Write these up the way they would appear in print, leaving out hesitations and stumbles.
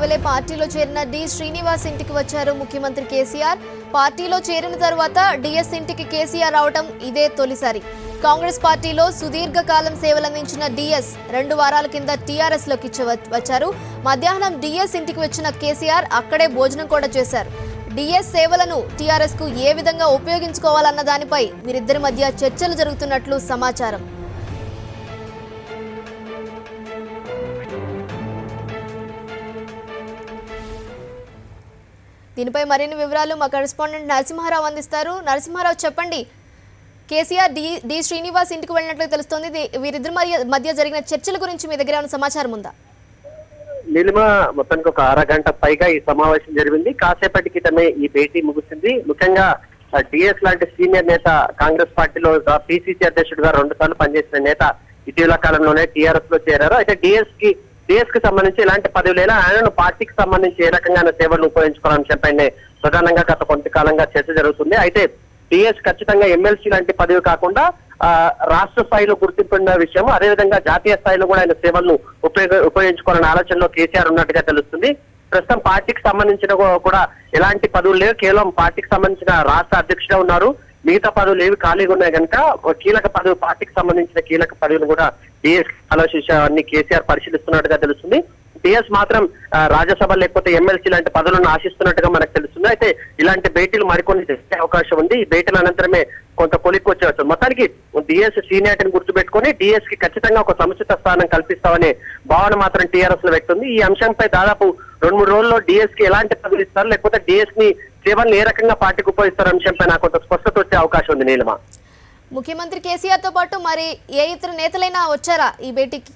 ఇటీవలే పార్టీలో చేరిన డి శ్రీనివాస్ ఇంటికి వచ్చారు ముఖ్యమంత్రి కేసీఆర్. పార్టీలో చేరిన తర్వాత డిఎస్ ఇంటికి కేసీఆర్ రావడం ఇదే తొలిసారి. కాంగ్రెస్ పార్టీలో సుదీర్ఘకాలం సేవలందించిన డిఎస్ 2 వారాల కింద టీఆర్ఎస్ లోకి వచ్చారు. మధ్యాహ్నం డిఎస్ ఇంటికి వచ్చిన కేసీఆర్ అక్కడే భోజనం కూడా చేశారు. డిఎస్ సేవలను టీఆర్ఎస్ కు ఏ విధంగా ఉపయోగించుకోవాలన్న దానిపై వీరిద్దరి మధ్య చర్చలు జరుగుతున్నట్లు సమాచారం. దీనిపై మరిన్ని వివరాలు మా కరెస్పాండెంట్ నరసింహారావు అందిస్తారు. నరసింహారావు, చెప్పండి. కేసీఆర్ డి శ్రీనివాస్ ఇంటికి వెళ్ళినట్లు తెలుస్తోంది. వీరిద్దరి మధ్య జరిగిన చర్చల గురించి మీ దగ్గర ఏమైనా సమాచారం ఉందా? నీలిమ, మొత్తానికి ఒక అరగంట పైగా ఈ సమావేశం జరిగింది. కాసేపటి క్రితమే ఈ భేటీ ముగిసింది. ముఖ్యంగా డిఎస్ లాంటి సీనియర్ నేత, కాంగ్రెస్ పార్టీలో పిసిసి అధ్యక్షుడిగా 2 సార్లు పనిచేసిన నేత ఇటీవల కాలంలోనే టీఆర్ఎస్ లో చేరారు. అయితే డిఎస్ కి సంబంధించి ఎలాంటి పదవి లేదా ఆయనను పార్టీకి సంబంధించి ఏ రకంగా సేవలను ఉపయోగించుకోవాలనే అంశంపైనే ప్రధానంగా గత కొంతకాలంగా చర్చ జరుగుతుంది. అయితే డిఎస్ ఖచ్చితంగా ఎమ్మెల్సీ లాంటి పదవి కాకుండా రాష్ట్ర స్థాయిలో గుర్తింపున్న విషయం, అదేవిధంగా జాతీయ స్థాయిలో కూడా ఆయన సేవలను ఉపయోగించుకోవాలనే ఆలోచనలో కేసీఆర్ ఉన్నట్టుగా తెలుస్తుంది. ప్రస్తుతం పార్టీకి సంబంధించిన కూడా ఎలాంటి పదవులు లేవు, కేవలం పార్టీకి సంబంధించిన రాష్ట్ర అధ్యక్షుడే ఉన్నారు. మిగతా పదవులు ఏవి ఖాళీగా ఉన్నాయి కనుక కీలక పదవి, పార్టీకి సంబంధించిన కీలక పదవులు కూడా డిఎస్ ఆలోచించాన్ని కేసీఆర్ పరిశీలిస్తున్నట్టుగా తెలుస్తుంది. డిఎస్ మాత్రం రాజ్యసభ లేకపోతే ఎమ్మెల్సీ లాంటి పదవులను ఆశిస్తున్నట్టుగా మనకు తెలుస్తుంది. అయితే ఇలాంటి భేటీలు మరికొన్ని చేసే అవకాశం ఉంది. ఈ భేటీల అనంతరమే కొంత కొలిక్కి వచ్చేవచ్చు. మొత్తానికి డిఎస్ సీనియారిటీని గుర్తుపెట్టుకుని డిఎస్ కి ఖచ్చితంగా ఒక సముచిత స్థానం కల్పిస్తామనే భావన మాత్రం టీఆర్ఎస్ లో వ్యక్తుంది. ఈ అంశంపై దాదాపు 2-3 రోజుల్లో డిఎస్ కి ఎలాంటి పదవులు ఇస్తారు, లేకపోతే డిఎస్ ని సేవలను ఏ రకంగా పార్టీకి ఉపయోగిస్తారు అంశంపై నాకు కొంత స్పష్టత వచ్చే అవకాశం ఉంది. నీలిమ, ముఖ్యమంత్రి కేసీఆర్ తో పాటు మరి ఏ ఇతర నేతలైనా వచ్చారా ఈ భేటీకి?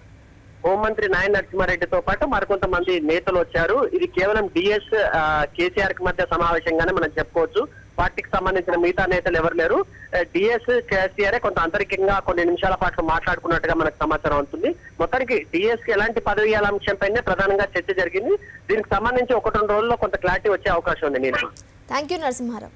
హోంమంత్రి నాయన నరసింహారెడ్డితో పాటు మరికొంతమంది నేతలు వచ్చారు. ఇది కేవలం డిఎస్ కేసీఆర్ కి మధ్య సమావేశంగానే మనం చెప్పుకోవచ్చు. పార్టీకి సంబంధించిన మిగతా నేతలు ఎవరు లేరు. డిఎస్ కేసీఆర్ కొంత అంతరికంగా కొన్ని నిమిషాల పాటు మాట్లాడుకున్నట్టుగా మనకు సమాచారం అవుతుంది. మొత్తానికి డిఎస్ కి ఎలాంటి పదవి అంశంపైనే ప్రధానంగా చర్చ జరిగింది. దీనికి సంబంధించి 1-2 రోజుల్లో కొంత క్లారిటీ వచ్చే అవకాశం ఉంది. నేను థ్యాంక్ యూ నరసింహారావు.